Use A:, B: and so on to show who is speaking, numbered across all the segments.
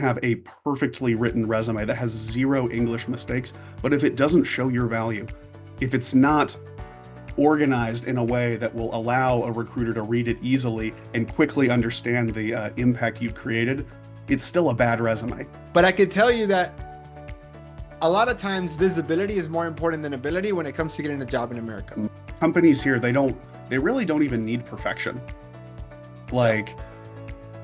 A: have a perfectly written resume that has zero English mistakes, but if it doesn't show your value, if it's not organized in a way that will allow a recruiter to read it easily and quickly understand the impact you've created, it's still a bad resume.
B: But I can tell you that a lot of times visibility is more important than ability when it comes to getting a job in America.
A: Companies here, they really don't even need perfection. Like,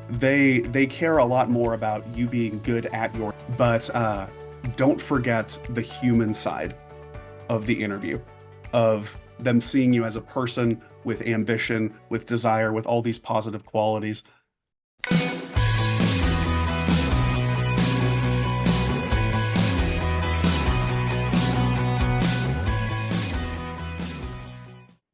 A: they care a lot more about you being good at your, but don't forget the human side of the interview, of them seeing you as a person with ambition, with desire, with all these positive qualities.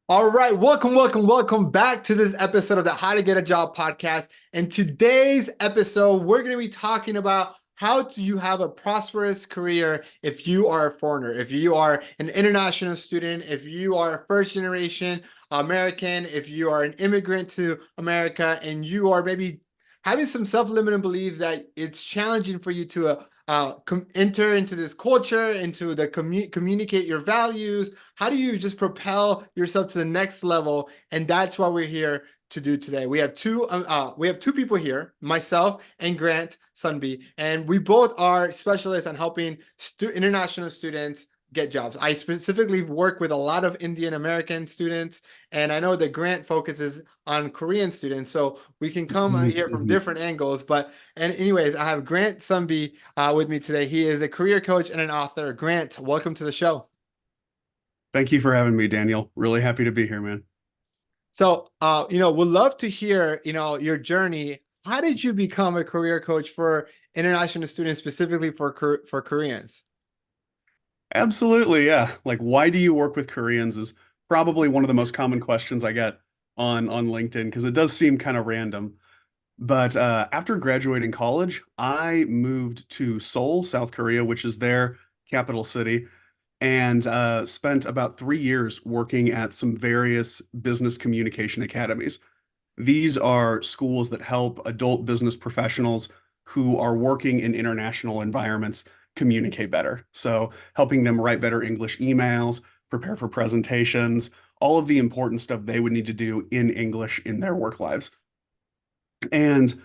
B: All right, welcome back to this episode of the How to Get a Job podcast. And today's episode, we're going to be talking about how do you have a prosperous career if you are a foreigner, if you are an international student, if you are a first generation American, if you are an immigrant to America, and you are maybe having some self-limiting beliefs that it's challenging for you to enter into this culture, into the communicate your values. How do you just propel yourself to the next level? And that's what we're here to do today. We have two people here, myself and Grant Sunby, and we both are specialists on helping international students get jobs. I specifically work with a lot of Indian American students, and I know that Grant focuses on Korean students, so we can come here from different angles. And anyways, I have Grant Sunby with me today. He is a career coach and an author. Grant, welcome to the show.
A: Thank you for having me, Daniel. Really happy to be here, man.
B: So, we'd love to hear, your journey. How did you become a career coach for international students, specifically for Koreans?
A: Absolutely, yeah. Like, why do you work with Koreans is probably one of the most common questions I get on LinkedIn, because it does seem kind of random. But after graduating college, I moved to Seoul, South Korea, which is their capital city, and spent about 3 years working at some various business communication academies. These are schools that help adult business professionals who are working in international environments communicate better. So helping them write better English emails, prepare for presentations, all of the important stuff they would need to do in English in their work lives. And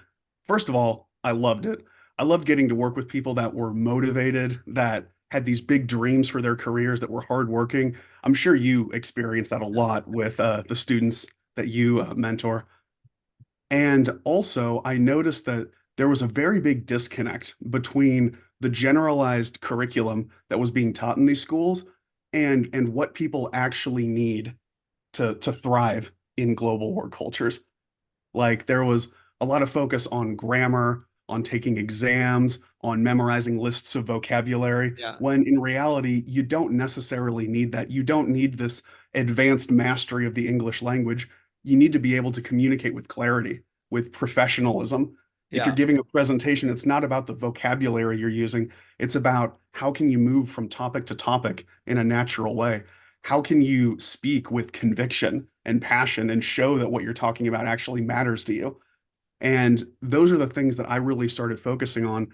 A: first of all, I loved it. I loved getting to work with people that were motivated, that had these big dreams for their careers, that were hardworking. I'm sure you experience that a lot with the students that you mentor. And also, I noticed that there was a very big disconnect between the generalized curriculum that was being taught in these schools and what people actually need to thrive in global work cultures. Like, there was a lot of focus on grammar, on taking exams, on memorizing lists of vocabulary,
B: Yeah.
A: when in reality, you don't necessarily need that. You don't need this advanced mastery of the English language. You need to be able to communicate with clarity, with professionalism. If you're
B: Yeah.
A: giving a presentation, it's not about the vocabulary you're using. It's about how can you move from topic to topic in a natural way? How can you speak with conviction and passion and show that what you're talking about actually matters to you? And those are the things that I really started focusing on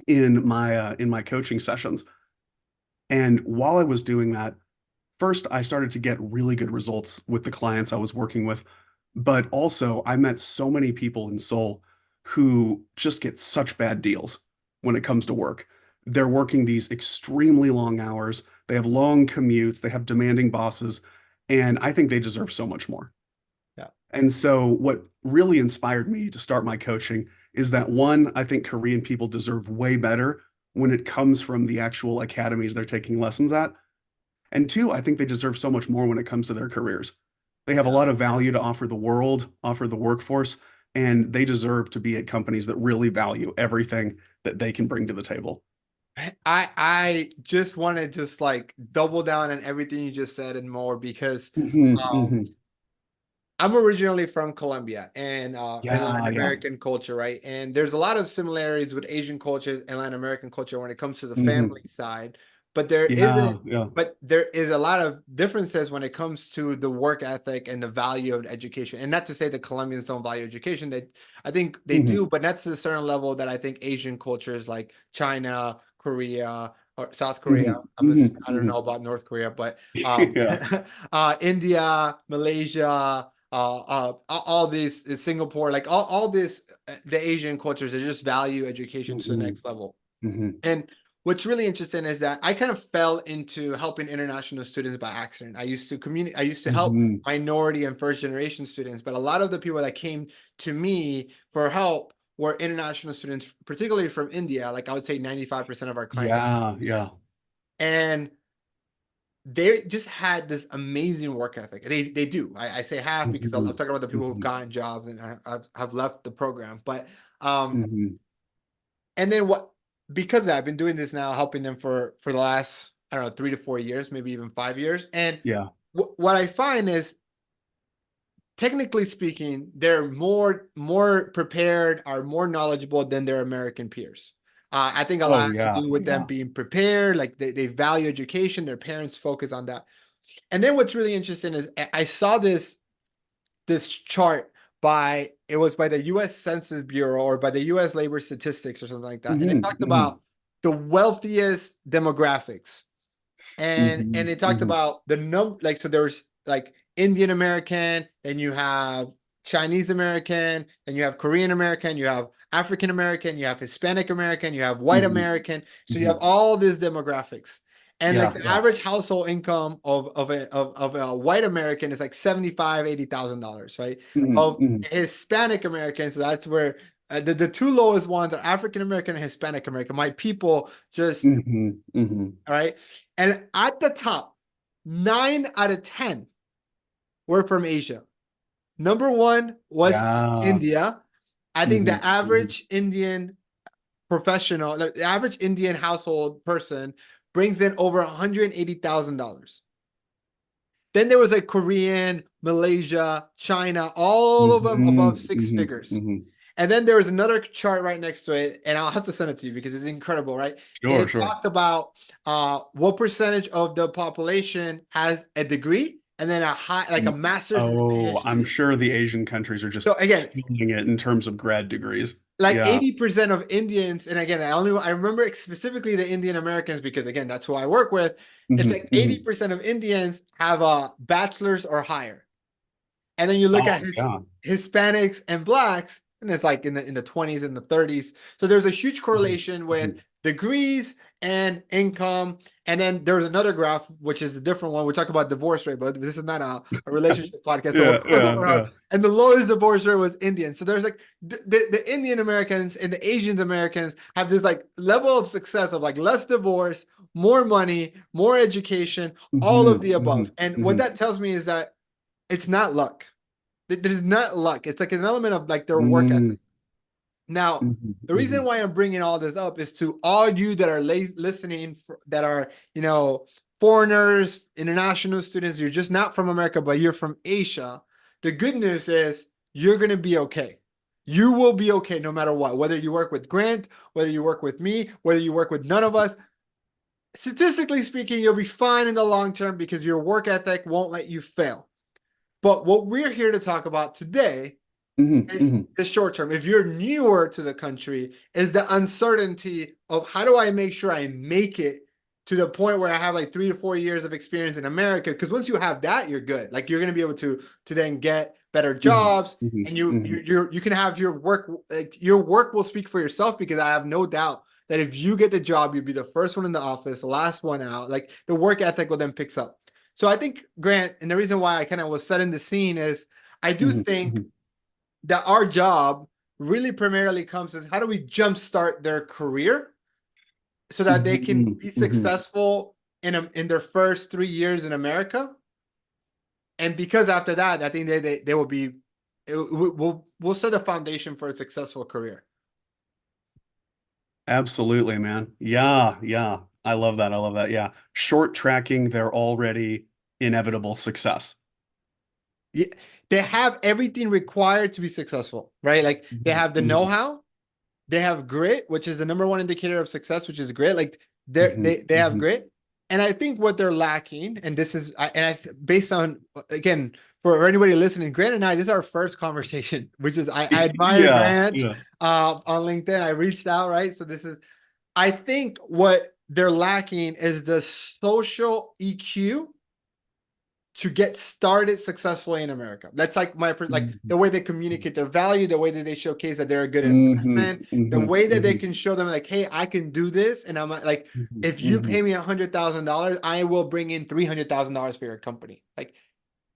A: in my coaching sessions. And while I was doing that, first I started to get really good results with the clients I was working with, but also I met so many people in Seoul who just get such bad deals when it comes to work. They're working these extremely long hours, they have long commutes, they have demanding bosses, and I think they deserve so much more.
B: Yeah.
A: And so, what really inspired me to start my coaching is that, one, I think Korean people deserve way better when it comes from the actual academies they're taking lessons at. And two, I think they deserve so much more when it comes to their careers. They have a lot of value to offer the world, offer the workforce, and they deserve to be at companies that really value everything that they can bring to the table.
B: I just want to just like double down on everything you just said and more, because
A: Mhm,
B: um
A: mhm.
B: I'm originally from Colombia and in
A: Yeah,
B: Latin
A: yeah.
B: American culture, right? And there's a lot of similarities with Asian culture and Latin American culture when it comes to the
A: Mhm.
B: family side. but there
A: Yeah,
B: isn't.
A: yeah.
B: But there is a lot of differences when it comes to the work ethic and the value of education. And not to say that Colombians don't value education. I think they
A: Hmm.
B: do, but not to a certain level that I think Asian cultures like China, Korea, or South Korea.
A: Hmm. Hmm.
B: I don't
A: Hmm.
B: know about North Korea, but
A: Yeah.
B: India, Malaysia, all these Singapore, like all this, the Asian cultures, they just value education to the
A: Hmm.
B: next level.
A: Hmm.
B: And what's really interesting is that I kind of fell into helping international students by accident. I used to help
A: Hmm.
B: minority and first generation students, but a lot of the people that came to me for help were international students, particularly from India. Like I would say 95% of our clients are
A: Yeah,
B: from India.
A: yeah.
B: And they just had this amazing work ethic. They do. I say half because I'm
A: Hmm.
B: talking about the people who've
A: Hmm.
B: gotten jobs and have left the program. But
A: Hmm.
B: and then what? Because I've been doing this now, helping them for the last, I don't know, 3 to 4 years, maybe even 5 years. And
A: Yeah.
B: what I find is, technically speaking, they're more prepared, are more knowledgeable than their American peers. I think a lot
A: Oh,
B: has to
A: yeah,
B: do with them
A: yeah.
B: being prepared, like they value education, their parents focus on that. And then what's really interesting is I saw this chart by, it was by the US Census Bureau or by the US Labor Statistics or something like that. And it
A: Hmm.
B: talked
A: Hmm.
B: about the wealthiest demographics. And
A: Hmm.
B: it talked
A: Hmm.
B: about the like, so there's like Indian American, and you have Chinese American, and you have Korean American, you have African American, you have Hispanic American, you have white
A: Hmm.
B: American. So you
A: Hmm.
B: have all these demographics. And like
A: Yeah,
B: the
A: yeah.
B: average household income of a white American is like 75, $80,000, right?
A: Hmm.
B: Of
A: Hmm.
B: Hispanic American, so that's where the two lowest ones are African American and Hispanic American. My people just,
A: Hmm. Hmm.
B: all right. And at the top, 9 out of 10 were from Asia. Number one was
A: Yeah.
B: India. I think
A: Hmm.
B: the
A: Hmm.
B: average Indian professional, the average Indian household person brings in over $180,000. Then there was like Korean, Malaysia, China, all of them above
A: Hmm.
B: six
A: Hmm.
B: figures.
A: Hmm.
B: And then there was another chart right next to it, and I'll have to send it to you because it's incredible, right?
A: Sure,
B: It
A: sure.
B: talked about what percentage of the population has a degree and then a high, like a
A: Mm.
B: master's and a
A: Oh, I'm
B: PhD.
A: sure the Asian countries are just
B: So again,
A: killing it in terms of grad degrees.
B: like
A: Yeah.
B: 80% of Indians, and again, I remember specifically the Indian Americans because again, that's who I work with. It's
A: Hmm.
B: like
A: Hmm.
B: 80% of Indians have a bachelor's or higher. And then you look at
A: Oh, yeah.
B: Hispanics and blacks, and it's like in the 20s and the 30s. So there's a huge
A: Hmm.
B: correlation with
A: Hmm.
B: degrees and income. And then there's another graph, which is a different one. We talk about divorce rate, but this is not a relationship podcast. So we'll
A: Yeah,
B: go
A: yeah,
B: somewhere else.
A: yeah.
B: And the lowest divorce rate was Indian. So there's like the Indian Americans and the Asian Americans have this like level of success of like less divorce, more money, more education, all of
A: Hmm.
B: the
A: Hmm.
B: above. And what
A: Hmm.
B: that tells me is that it's not luck. There's not luck. It's like an element of like their work
A: Hmm.
B: ethic. Now,
A: Hmm.
B: the reason
A: Hmm.
B: why I'm bringing all this up is to all you that are listening, that are, foreigners, international students, you're just not from America, but you're from Asia. The good news is you're going to be okay. You will be okay no matter what, whether you work with Grant, whether you work with me, whether you work with none of us. Statistically speaking, you'll be fine in the long term because your work ethic won't let you fail. But what we're here to talk about today
A: Hmm.
B: is
A: Hmm.
B: the short term. If you're newer to the country, is the uncertainty of how do I make sure I make it to the point where I have like 3 to 4 years of experience in America? Because once you have that, you're good. Like you're gonna be able to then get better
A: Hmm.
B: jobs,
A: Hmm.
B: and you
A: Hmm.
B: you can have your work, like your work will speak for yourself, because I have no doubt that if you get the job, you'll be the first one in the office, the last one out. Like the work ethic will then picks up. So I think, Grant, and the reason why I kind of was setting the scene is I do
A: Hmm.
B: think
A: Hmm.
B: that our job really primarily comes as how do we jumpstart their career so that they can
A: Hmm.
B: be
A: Hmm.
B: successful in their first 3 years in America. And because after that, I think they will be, we'll set a foundation for a successful career.
A: Absolutely, man. Yeah, yeah. I love that. I love that. Yeah. Short tracking their already inevitable success.
B: Yeah, they have everything required to be successful, right? Like they
A: Hmm.
B: have the
A: Hmm.
B: know-how, they have grit, which is the number one indicator of success, which is grit. Like
A: Hmm.
B: they have
A: Hmm.
B: grit. And I think what they're lacking, and this is, based on, again, for anybody listening, Grant and I, this is our first conversation, which is, I admire
A: Yeah,
B: Grant
A: yeah.
B: on LinkedIn. I reached out, right? So this is, I think what they're lacking is the social EQ to get started successfully in America. That's like like
A: Mhm,
B: the way they communicate their value, the way that they showcase that they're a good
A: mhm,
B: investment, the
A: mhm,
B: way that they
A: mhm,
B: can show them like, hey, I can do this, and I'm like,
A: mhm,
B: if you pay
A: mhm,
B: me $100,000, I will bring in $300,000 for your company. Like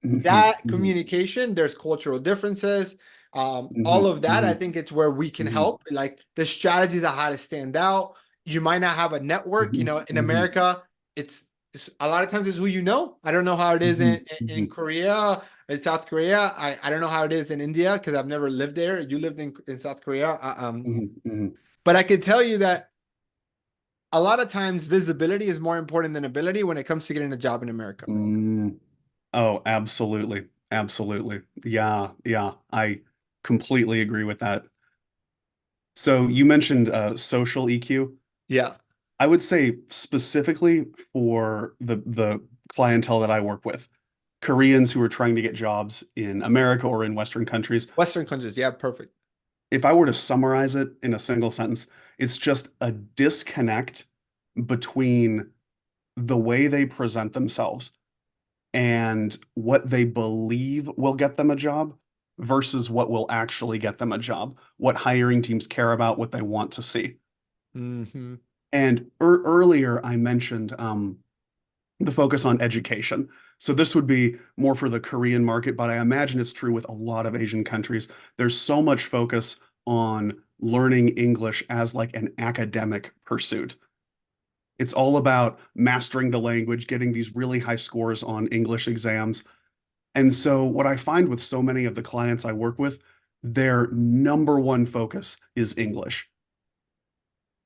A: mhm,
B: that
A: mhm,
B: communication. There's cultural differences. All
A: mhm,
B: of that, I
A: mhm,
B: think it's where we can
A: mhm,
B: help. Like the strategies on how to stand out. You might not have a network.
A: mhm,
B: In
A: mhm,
B: America, it's a lot of times it's who you know. I don't know how it is
A: mhm,
B: in
A: mhm,
B: Korea, in South Korea. I don't know how it is in India because I've never lived there. You lived in South Korea.
A: mhm, mhm.
B: But I can tell you that a lot of times visibility is more important than ability when it comes to getting a job in America.
A: Mm. Oh, absolutely. Absolutely. Yeah, yeah. I completely agree with that. So you mentioned social EQ.
B: Yeah.
A: I would say specifically for the clientele that I work with, Koreans who are trying to get jobs in America or in Western countries,
B: Western countries. Yeah, perfect.
A: if I were to summarize it in a single sentence, it's just a disconnect between the way they present themselves and what they believe will get them a job versus what will actually get them a job, what hiring teams care about, what they want to see.
B: Hmm.
A: And earlier, I mentioned the focus on education. So this would be more for the Korean market, but I imagine it's true with a lot of Asian countries. There's so much focus on learning English as like an academic pursuit. It's all about mastering the language, getting these really high scores on English exams. And so, what I find with so many of the clients I work with, their number one focus is English.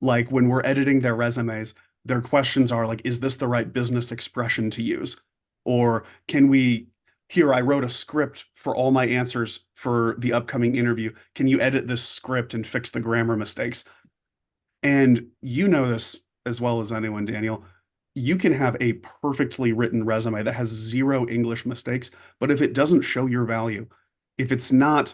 A: Like when we're editing their resumes, their questions are like, is this the right business expression to use? Or can we, here, I wrote a script for all my answers for the upcoming interview. Can you edit this script and fix the grammar mistakes? And you know this as well as anyone, Daniel. You can have a perfectly written resume that has zero English mistakes, but if it doesn't show your value, if it's not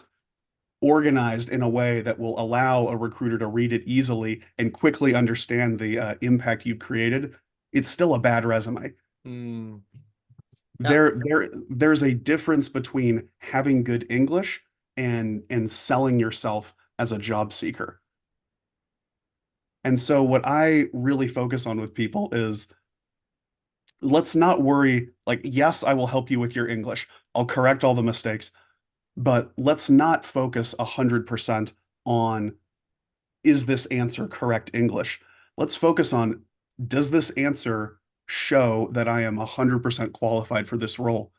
A: organized in a way that will allow a recruiter to read it easily and quickly understand the impact you've created, it's still a bad resume.
B: Mm. Yeah.
A: There's a difference between having good English and selling yourself as a job seeker. And so what I really focus on with people is let's not worry, like, yes, I will help you with your English. I'll correct all the mistakes, but let's not focus 100% on is this answer correct English? Let's focus on does this answer show that I am 100% qualified for this role?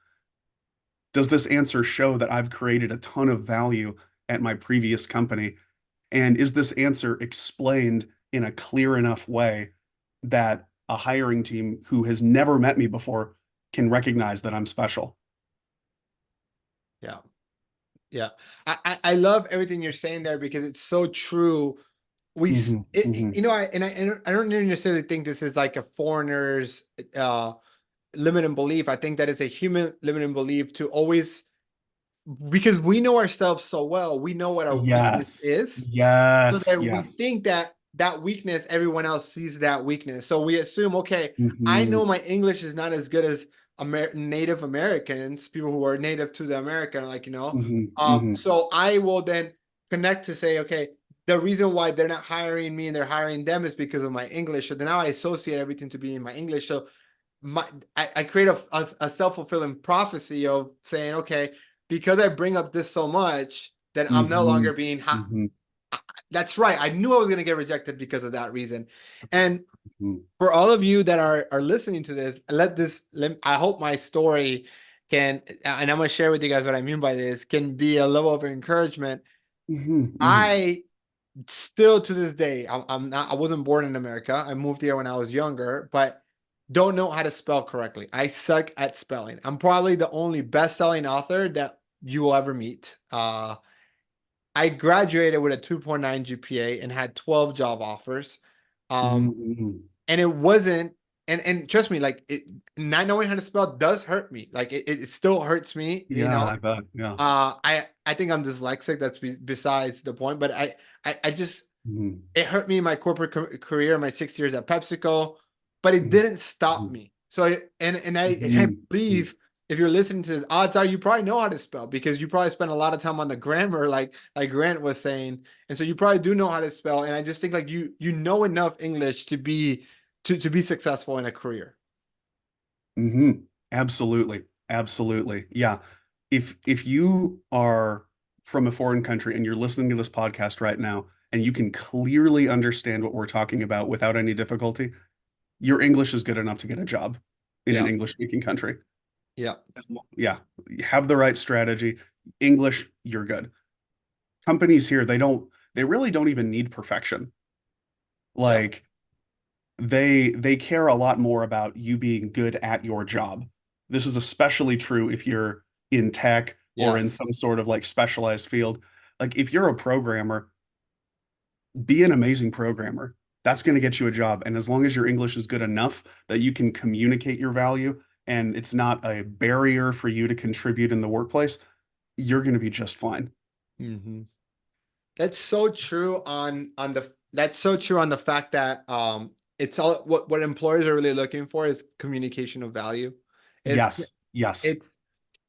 A: Does this answer show that I've created a ton of value at my previous company? And is this answer explained in a clear enough way that a hiring team who has never met me before can recognize that I'm special?
B: Yeah. Yeah. I love everything you're saying there because it's so true.
A: Hmm, hmm.
B: I don't necessarily think this is like a foreigner's uh limiting belief. I think that is a human limiting belief to always, because we know ourselves so well, we know what our weakness
A: Yes.
B: is. So
A: Yes.
B: that we
A: Yes.
B: think that that weakness, everyone else sees that weakness. So we assume, okay, I
A: Hmm,
B: know my English is not as good as Native Americans, people who are native to the American, like,
A: hmm, hmm,
B: so I will then connect to say, okay, the reason why they're not hiring me and they're hiring them is because of my English. So then now I associate everything to be in my English. So my I create a self-fulfilling prophecy of saying, okay, because I bring up this so much, then I'm no
A: hmm,
B: longer being
A: hmm,
B: that's right. I knew I was going to get rejected because of that reason. And
A: hmm,
B: for all of you that are listening to this, I hope my story can, and I'm going to share with you guys what I mean by this, can be a level of encouragement.
A: hmm, hmm,
B: I still to this day, I wasn't born in America. I moved here when I was younger, but don't know how to spell correctly. I suck at spelling. I'm probably the only best-selling author that you will ever meet. I graduated with a 2.9 GPA and had 12 job offers. Um,
A: hmm,
B: and it wasn't and trust me, like not knowing how to spell does hurt me. Like it still hurts me, you
A: Yeah,
B: know.
A: I bet. Yeah.
B: I think I'm dyslexic. That's besides the point. But I just
A: Mhm.
B: it hurt me in my corporate career, my 6 years at PepsiCo, but it
A: Mhm.
B: didn't stop
A: Mhm.
B: me. So and I
A: Mhm.
B: believe if you're listening to this, odds are you probably know how to spell because you probably spend a lot of time on the grammar, like Grant was saying, and so you probably do know how to spell. And I just think like you know enough English to be successful in a career.
A: Mhm. Absolutely. Absolutely. Yeah. If you are from a foreign country and you're listening to this podcast right now and you can clearly understand what we're talking about without any difficulty, your English is good enough to get a job in an
B: Yeah,
A: English speaking country.
B: yeah,
A: Yeah. You have the right strategy. English, you're good. Companies here, they really don't even need perfection.
B: yeah,
A: Like they care a lot more about you being good at your job. This is especially true if you're in tech or in
B: yes.
A: some sort of like specialized field. Like if you're a programmer, be an amazing programmer. That's going to get you a job. And as long as your English is good enough that you can communicate your value and it's not a barrier for you to contribute in the workplace, you're going to be just fine.
B: Hmm. That's so true on the that's so true on the fact that it's all what employers are really looking for is communication of value. It's
A: Yes. Yes.
B: it's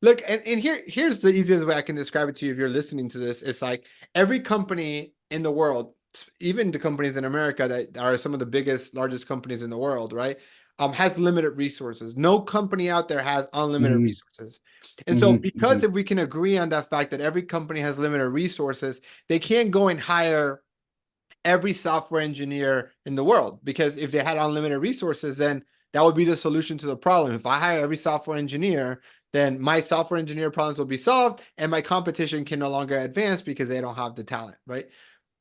B: look and here's the easiest way I can describe it to you if you're listening to this. It's like every company in the world, even the companies in America that are some of the biggest, largest companies in the world, right? Has limited resources. No company out there has unlimited
A: Hmm.
B: resources. And so
A: Hmm.
B: because
A: Hmm.
B: if we can agree on that fact that every company has limited resources, they can't go and hire every software engineer in the world because if they had unlimited resources, then that would be the solution to the problem. If I hire every software engineer, then my software engineer problems will be solved and my competition can no longer advance because they don't have the talent, right?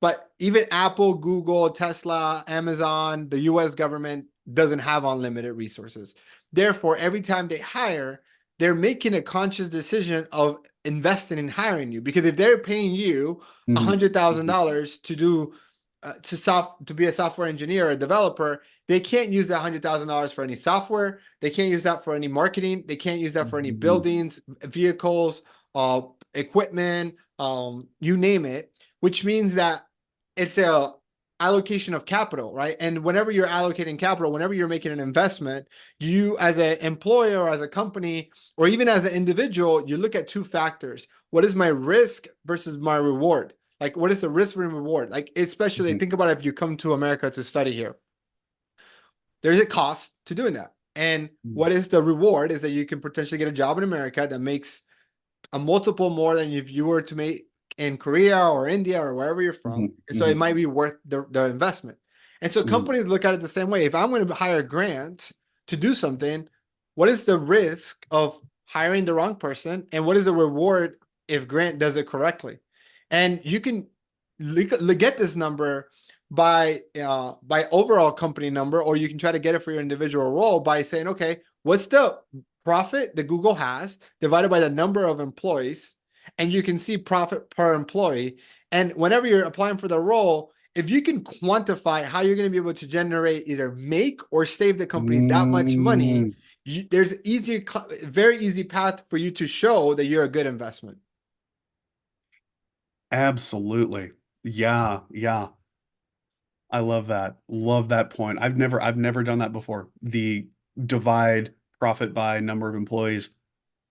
B: But even Apple, Google, Tesla, Amazon, the US government doesn't have unlimited resources. Therefore, every time they hire, they're making a conscious decision of investing in hiring you because if they're paying you
A: Hmm.
B: $100,000 to do to be a software engineer or a developer, they can't use that $100,000 for any software. They can't use that for any marketing. They can't use that for any
A: Hmm.
B: buildings, vehicles, equipment, you name it. Which means that it's a allocation of capital, right? And whenever you're allocating capital, whenever you're making an investment, you as an employer or as a company or even as an individual, you look at two factors. What is my risk versus my reward? Like, what is the risk and reward? Like, especially
A: Hmm.
B: think about if you come to America to study here, there's a cost to doing that. And what is the reward is that you can potentially get a job in America that makes a multiple more than if you were to make in Korea or India or wherever you're
A: Hmm.
B: from. So it
A: Hmm.
B: might be worth the investment. And so
A: Hmm.
B: companies look at it the same way. If I'm going to hire Grant to do something, what is the risk of hiring the wrong person? And what is the reward if Grant does it correctly? And you can get this number by overall company number, or you can try to get it for your individual role by saying, okay, what's the profit that Google has divided by the number of employees, and you can see profit per employee. And whenever you're applying for the role, if you can quantify how you're going to be able to generate either make or save the company that much money,
A: Mm.
B: there's very easy path for you to show that you're a good investment.
A: Absolutely. Yeah, yeah. I love that. Love that point. I've never done that before. The divide profit by number of employees.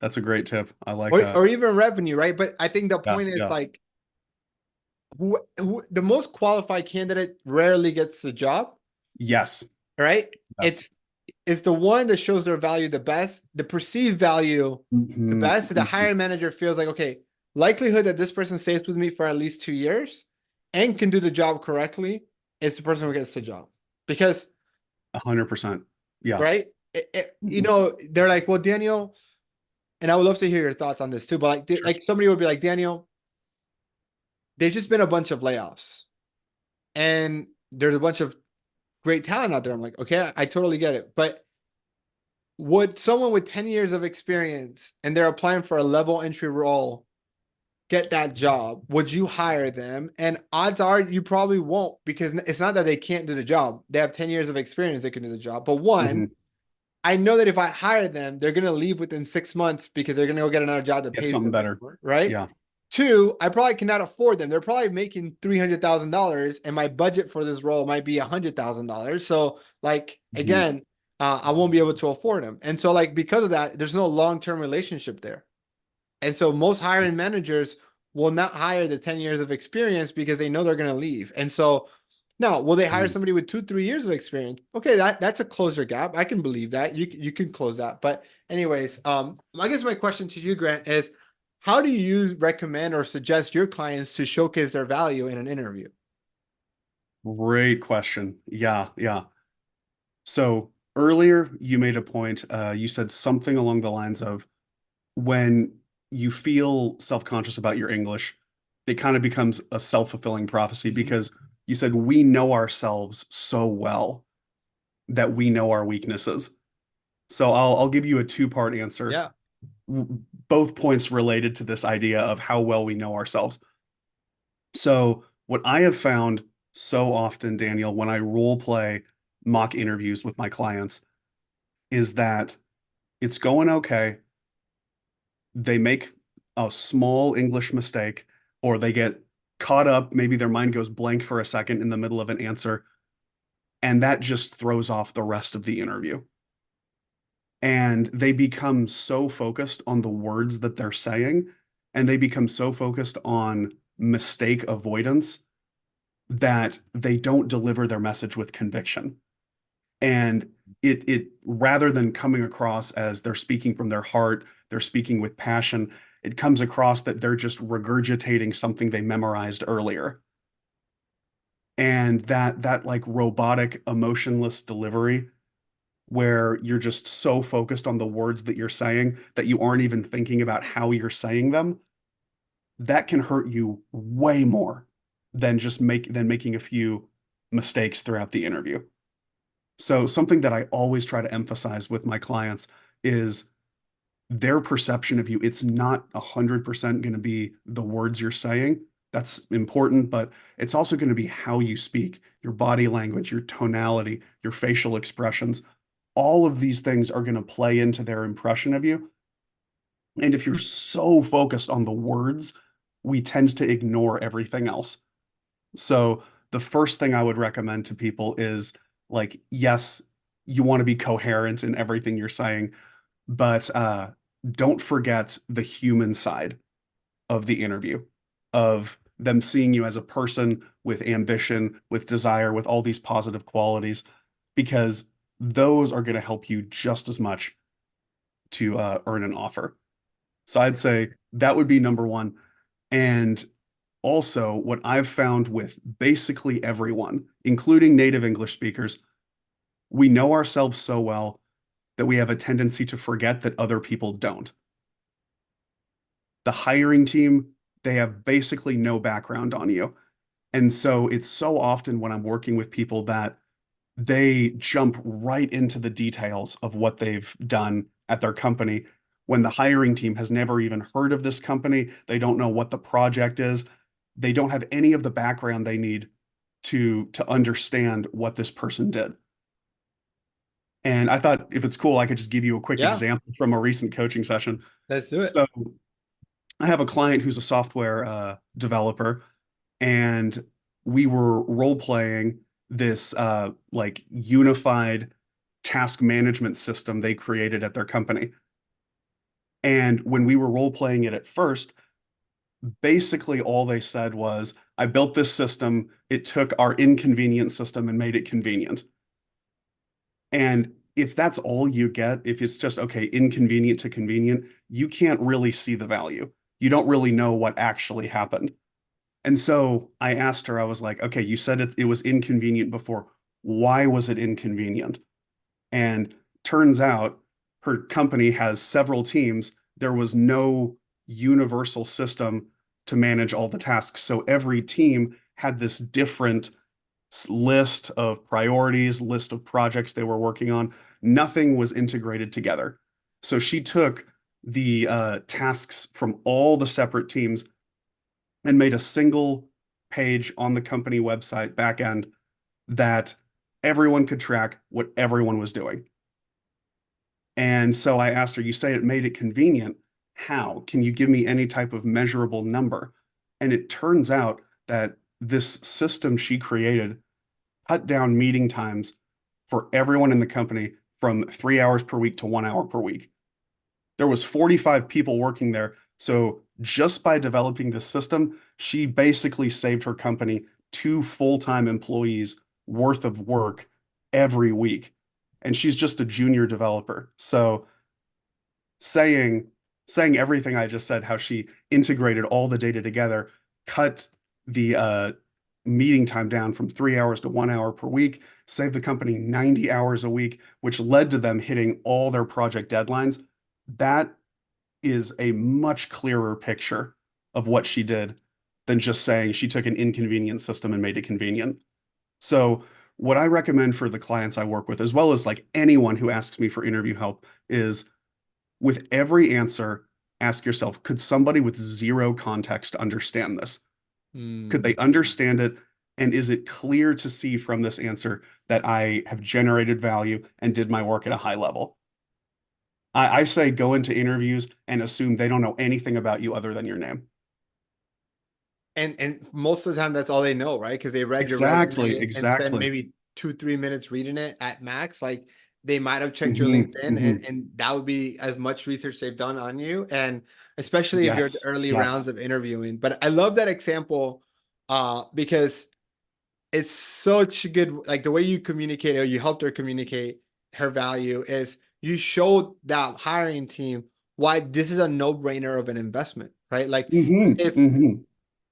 A: That's a great tip. I like that.
B: Or even revenue, right? But I think the
A: Yeah,
B: point is
A: yeah.
B: like who the most qualified candidate rarely gets the job,
A: Yes.
B: right?
A: Yes.
B: It's the one that shows their value the best, the perceived value the
A: Hmm.
B: best. So the
A: Hmm.
B: hiring manager feels like, okay, likelihood that this person stays with me for at least 2 years and can do the job correctly is the person who gets the job. Because,
A: 100%. Yeah.
B: right? They're like, well, Daniel, and I would love to hear your thoughts on this too, but
A: Sure.
B: like somebody would be like, Daniel, there's just been a bunch of layoffs and there's a bunch of great talent out there. I'm like, okay, I totally get it. But would someone with 10 years of experience and they're applying for a level entry role get that job? Would you hire them? And odds are you probably won't because it's not that they can't do the job. They have 10 years of experience, they can do the job. But one,
A: Hmm.
B: I know that if I hire them, they're gonna leave within 6 months because they're gonna go get another job that
A: Get
B: pays
A: something
B: them
A: better.
B: more, right?
A: Yeah.
B: Two, I probably cannot afford them. They're probably making $300,000, and my budget for this role might be $100,000. So, like
A: Mhm.
B: again, I won't be able to afford them. And so, like because of that, there's no long-term relationship there. And so, most hiring managers will not hire the 10 years of experience because they know they're going to leave. And so, now, will they hire
A: Mhm.
B: somebody with 2, 3 years of experience? Okay, that's a closer gap. I can believe that. You can close that. But anyways, I guess my question to you, Grant, is how do you recommend or suggest your clients to showcase their value in an interview?
A: Great question. Yeah, yeah. So earlier you made a point, you said something along the lines of when you feel self-conscious about your English, it kind of becomes a self-fulfilling prophecy
B: Mhm.
A: because you said we know ourselves so well that we know our weaknesses. So I'll give you a two-part answer.
B: Yeah.
A: Both points related to this idea of how well we know ourselves. So what I have found so often, Daniel, when I role play mock interviews with my clients is that it's going okay. They make a small English mistake or they get caught up. Maybe their mind goes blank for a second in the middle of an answer, and that just throws off the rest of the interview. And they become so focused on the words that they're saying, and they become so focused on mistake avoidance that they don't deliver their message with conviction. And it rather than coming across as they're speaking from their heart, they're speaking with passion, it comes across that they're just regurgitating something they memorized earlier. And that like robotic, emotionless delivery where you're just so focused on the words that you're saying that you aren't even thinking about how you're saying them, that can hurt you way more than making a few mistakes throughout the interview. So something that I always try to emphasize with my clients is their perception of you. It's not 100% going to be the words you're saying. That's important, but it's also going to be how you speak, your body language, your tonality, your facial expressions. All of these things are going to play into their impression of you. And if you're so focused on the words, we tend to ignore everything else. So the first thing I would recommend to people is like, yes, you want to be coherent in everything you're saying, but don't forget the human side of the interview, of them seeing you as a person with ambition, with desire, with all these positive qualities, because those are going to help you just as much to earn an offer. So I'd say that would be number one. And also, what I've found with basically everyone, including native English speakers, we know ourselves so well that we have a tendency to forget that other people don't. The hiring team, they have basically no background on you. And so it's so often when I'm working with people that they jump right into the details of what they've done at their company when the hiring team has never even heard of this company. They don't know what the project is. They don't have any of the background they need to understand what this person did. And I thought if it's cool, I could just give you a quick
B: Yeah,
A: example from a recent coaching session.
B: let's do it.
A: So I have a client who's a software developer, and we were role playing this like unified task management system they created at their company. And when we were role playing it at first, basically all they said was, I built this system, it took our inconvenient system and made it convenient. And if that's all you get, if it's just, okay, inconvenient to convenient, you can't really see the value. You don't really know what actually happened. And so I asked her, I was like, okay, you said it was inconvenient before. Why was it inconvenient? And turns out her company has several teams. There was no universal system to manage all the tasks. So every team had this different list of priorities, list of projects they were working on. Nothing was integrated together. So she took the tasks from all the separate teams and made a single page on the company website backend that everyone could track what everyone was doing. And so I asked her, you say it made it convenient. How? Can you give me any type of measurable number? And it turns out that this system she created cut down meeting times for everyone in the company from 3 hours per week to 1 hour per week. There was 45 people working there. So just by developing this system, she basically saved her company two full-time employees worth of work every week. And she's just a junior developer. So saying saying everything I just said, how she integrated all the data together, cut the meeting time down from 3 hours to 1 hour per week, saved the company 90 hours a week, which led to them hitting all their project deadlines. That is a much clearer picture of what she did than just saying she took an inconvenient system and made it convenient. So, what I recommend for the clients I work with, as well as like anyone who asks me for interview help, is with every answer, ask yourself, could somebody with zero context understand this? Could
B: Mm.
A: they understand it? And is it clear to see from this answer that I have generated value and did my work at a high level? I say go into interviews and assume they don't know anything about you other than your name.
B: And most of the time that's all they know, right? Because they read your
A: Exactly,
B: resume and spend
A: exactly.
B: maybe 2, 3 minutes reading it at max. Like they might have checked your
A: Hmm,
B: LinkedIn,
A: hmm.
B: and that would be as much research they've done on you. And especially if you're at the
A: Yes,
B: early rounds
A: yes.
B: of interviewing. But I love that example because it's such a good, like the way you communicate or you helped her communicate her value is you showed that hiring team why this is a no-brainer of an investment, right? Like
A: Hmm,
B: if
A: hmm.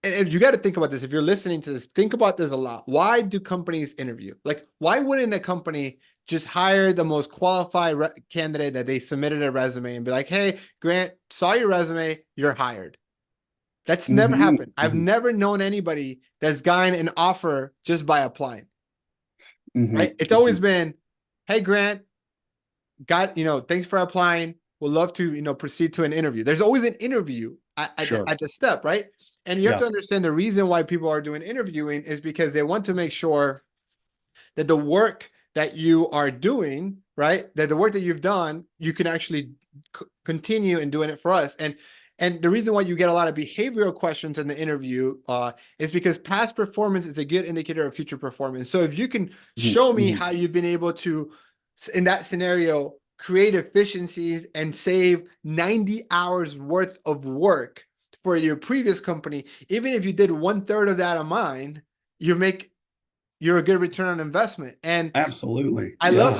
B: and if you got to think about this, if you're listening to this, think about this a lot. Why do companies interview? Like, why wouldn't a company just hire the most qualified candidate that they submitted a resume and be like, hey, Grant, saw your resume, you're hired? That's never
A: Hmm,
B: happened. I've
A: hmm.
B: never known anybody that's gotten an offer just by applying,
A: Hmm,
B: right? It's always
A: hmm.
B: been, hey, Grant, thanks for applying. We'll love to, proceed to an interview. There's always an interview at the,
A: Sure.
B: at the step, right? And you have
A: Yeah.
B: to understand the reason why people are doing interviewing is because they want to make sure that the work that you are doing, right, that the work that you've done, you can actually continue in doing it for us. And the reason why you get a lot of behavioral questions in the interview is because past performance is a good indicator of future performance. So if you can
A: Hmm,
B: show me
A: hmm.
B: how you've been able to, in that scenario, create efficiencies and save 90 hours worth of work for your previous company, even if you did 1/3 of that of mine, you make you're a good return on investment. And
A: Absolutely.
B: I love
A: Yeah.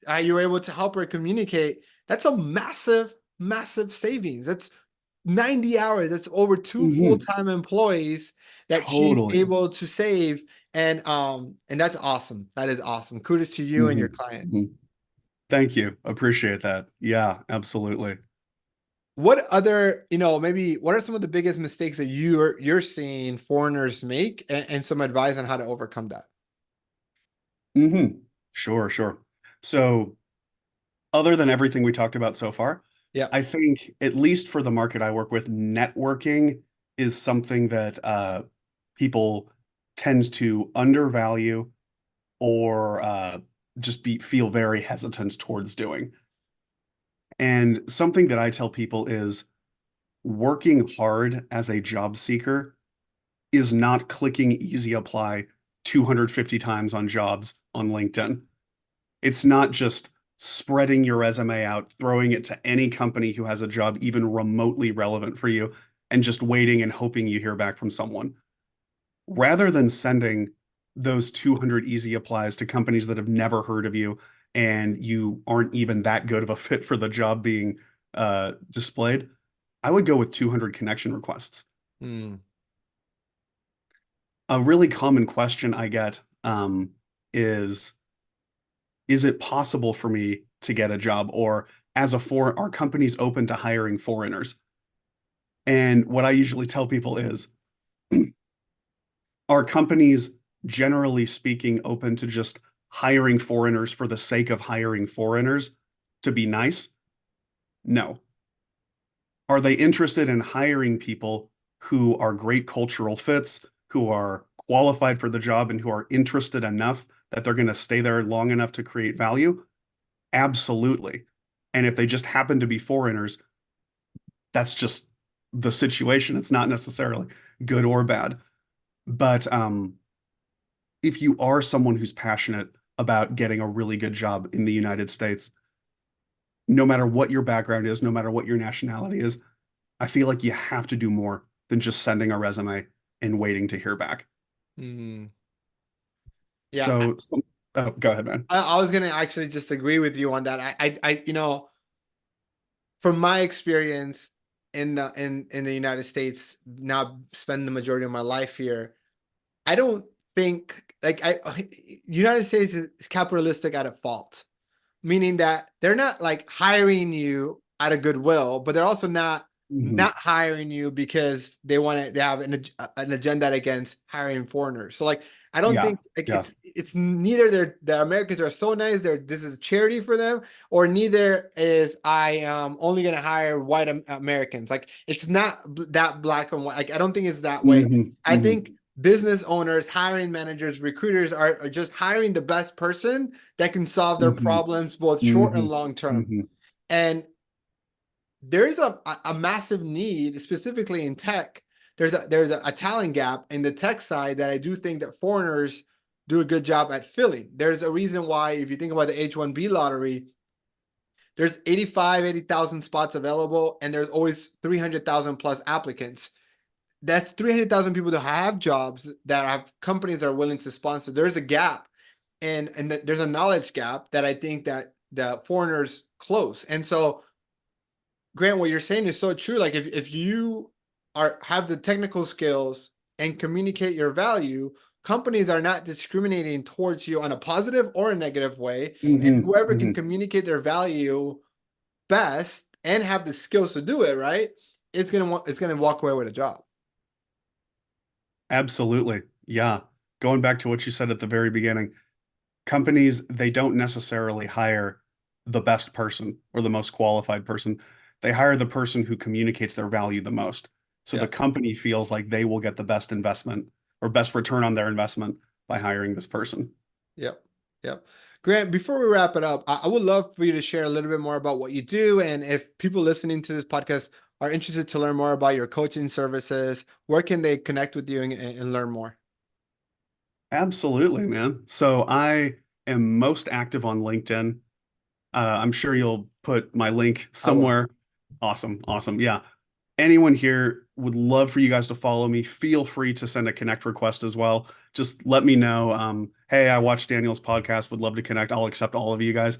B: how you were able to help her communicate. That's a massive, massive savings. That's 90 hours. That's over two
A: Hmm.
B: full-time employees that she's
A: Totally.
B: able to save. And that's awesome. That is awesome. Kudos to you and
A: Hmm,
B: your client.
A: hmm. Thank you. Appreciate that. Yeah, absolutely.
B: What other, maybe what are some of the biggest mistakes that you're seeing foreigners make, and some advice on how to overcome that?
A: Hmm. Sure, sure. So, other than everything we talked about so far,
B: Yeah.
A: I think, at least for the market I work with, networking is something that people tend to undervalue or just feel very hesitant towards doing. And something that I tell people is working hard as a job seeker is not clicking easy apply 250 times on jobs on LinkedIn. It's not just spreading your resume out, throwing it to any company who has a job even remotely relevant for you, and just waiting and hoping you hear back from someone. Rather than sending those 200 easy applies to companies that have never heard of you and you aren't even that good of a fit for the job being displayed, I would go with 200 connection requests.
B: Hmm.
A: A really common question I get is it possible for me to get a job? Or are companies open to hiring foreigners? And what I usually tell people is, are companies generally speaking open to just hiring foreigners for the sake of hiring foreigners to be nice? No. Are they interested in hiring people who are great cultural fits, who are qualified for the job, and who are interested enough that they're going to stay there long enough to create value? Absolutely. And if they just happen to be foreigners, that's just the situation. It's not necessarily good or bad. But if you are someone who's passionate about getting a really good job in the United States, no matter what your background is, no matter what your nationality is, I feel like you have to do more than just sending a resume and waiting to hear back.
B: Mm. Yeah,
A: So, oh, go ahead, man.
B: I was gonna actually just agree with you on that. From my experience in the United States, now spend the majority of my life here, I don't think like United States is capitalistic at a fault, meaning that they're not like hiring you out of goodwill, but they're also not
A: Hmm.
B: hiring you because they have an agenda against hiring foreigners. So like I don't
A: Yeah,
B: think like
A: yeah.
B: it's neither the Americans are so nice this is charity for them, or neither is I am only going to hire white Americans. Like it's not that black and white. Like I don't think it's that way.
A: Hmm.
B: I think business owners, hiring managers, recruiters are just hiring the best person that can solve their
A: Hmm.
B: problems both short and
A: Hmm.
B: long term.
A: Hmm.
B: And there is a massive need, specifically in tech. There's a talent gap in the tech side that I do think that foreigners do a good job at filling. There's a reason why, if you think about the H-1B lottery, there's 80,000 spots available, and there's always 300,000 plus applicants. That's 300,000 people that have jobs that have companies that are willing to sponsor. There's a gap, and there's a knowledge gap that I think that the foreigners close. And so Grant, what you're saying is so true. Like if you have the technical skills and communicate your value, companies are not discriminating towards you on a positive or a negative way. And
A: Hmm.
B: whoever can
A: Hmm.
B: communicate their value best and have the skills to do it, right? It's gonna walk away with a job.
A: Absolutely. Yeah. Going back to what you said at the very beginning, companies, they don't necessarily hire the best person or the most qualified person. They hire the person who communicates their value the most. So the
B: Yeah.
A: company feels like they will get the best investment or best return on their investment by hiring this person.
B: Yep. Yep. Grant, before we wrap it up, I would love for you to share a little bit more about what you do. And if people listening to this podcast are interested to learn more about your coaching services, where can they connect with you and learn more?
A: Absolutely, man. So I am most active on LinkedIn. I'm sure you'll put my link
B: I will.
A: somewhere. Awesome. Awesome. Yeah. Anyone here would love for you guys to follow me. Feel free to send a connect request as well. Just let me know. Hey, I watched Daniel's podcast. Would love to connect. I'll accept all of you guys.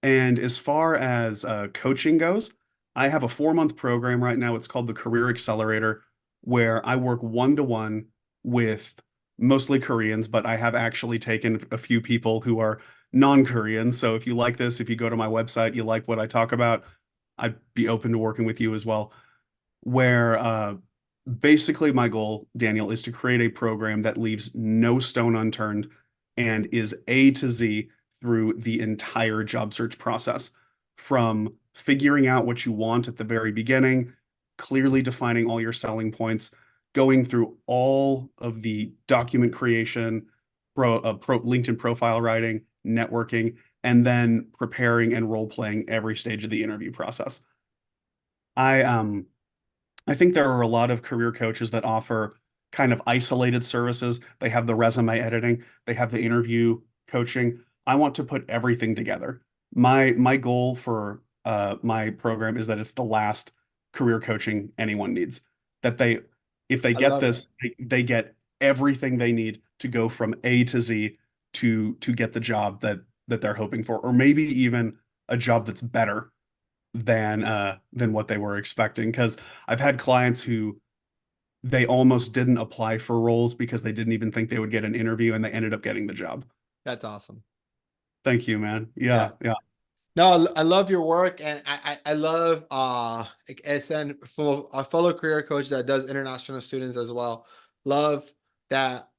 A: And as far as coaching goes, I have a 4 month program right now. It's called the Career Accelerator, where I work one to one with mostly Koreans, but I have actually taken a few people who are non-Korean. So if you like this, if you go to my website, you like what I talk about, I'd be open to working with you as well. Where basically my goal, Daniel, is to create a program that leaves no stone unturned and is A to Z through the entire job search process, from figuring out what you want at the very beginning, clearly defining all your selling points, going through all of the document creation, LinkedIn profile writing, networking, and then preparing and role playing every stage of the interview process. I I think there are a lot of career coaches that offer kind of isolated services. They have the resume editing, they have the interview coaching. I want to put everything together. My goal for my program is that it's the last career coaching anyone needs. That they, if they
B: I
A: get
B: love it.
A: this, they get everything they need to go from A to Z to get the job that they're hoping for, or maybe even a job that's better than what they were expecting. Because I've had clients who they almost didn't apply for roles because they didn't even think they would get an interview and they ended up getting the job.
B: That's awesome.
A: Thank you, man.
B: Yeah.
A: Yeah, yeah.
B: No, I love your work, and I love like, as for a fellow career coach that does international students as well. Love that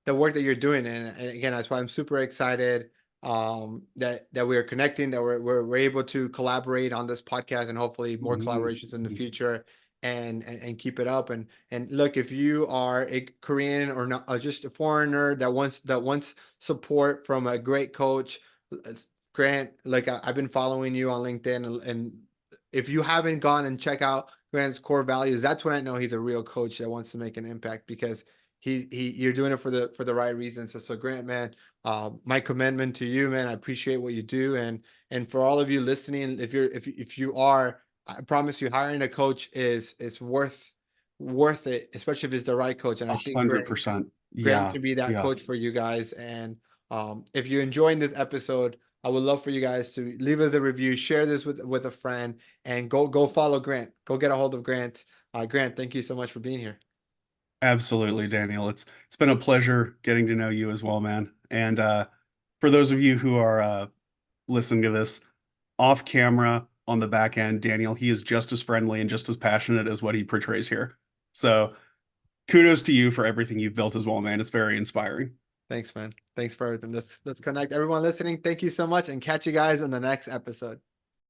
B: the work that you're doing, and again, that's why I'm super excited that we are connecting, that we're able to collaborate on this podcast, and hopefully more
A: Mhm.
B: collaborations in the future, and keep it up. And look, if you are a Korean or not, or just a foreigner that wants support from a great coach, Grant, like I've been following you on LinkedIn, and if you haven't gone and check out Grant's core values, that's when I know he's a real coach that wants to make an impact, because you're doing it for the right reasons. So Grant, man, my commendment to you, man. I appreciate what you do, and for all of you listening, if you are, I promise you, hiring a coach is worth it, especially if it's the right coach. And I think
A: 100%.
B: Grant
A: Yeah.
B: can be that
A: Yeah.
B: coach for you guys. And if you're enjoying this episode, I would love for you guys to leave us a review, share this with a friend, and go follow Grant. Go get a hold of Grant. Grant, thank you so much for being here.
A: Absolutely, Daniel. It's been a pleasure getting to know you as well, man. And for those of you who are listening to this off camera on the back end, Daniel, he is just as friendly and just as passionate as what he portrays here. So kudos to you for everything you've built as well, man. It's very inspiring.
B: Thanks, man. Thanks for everything. Let's connect. Everyone listening, thank you so much, and catch you guys in the next episode.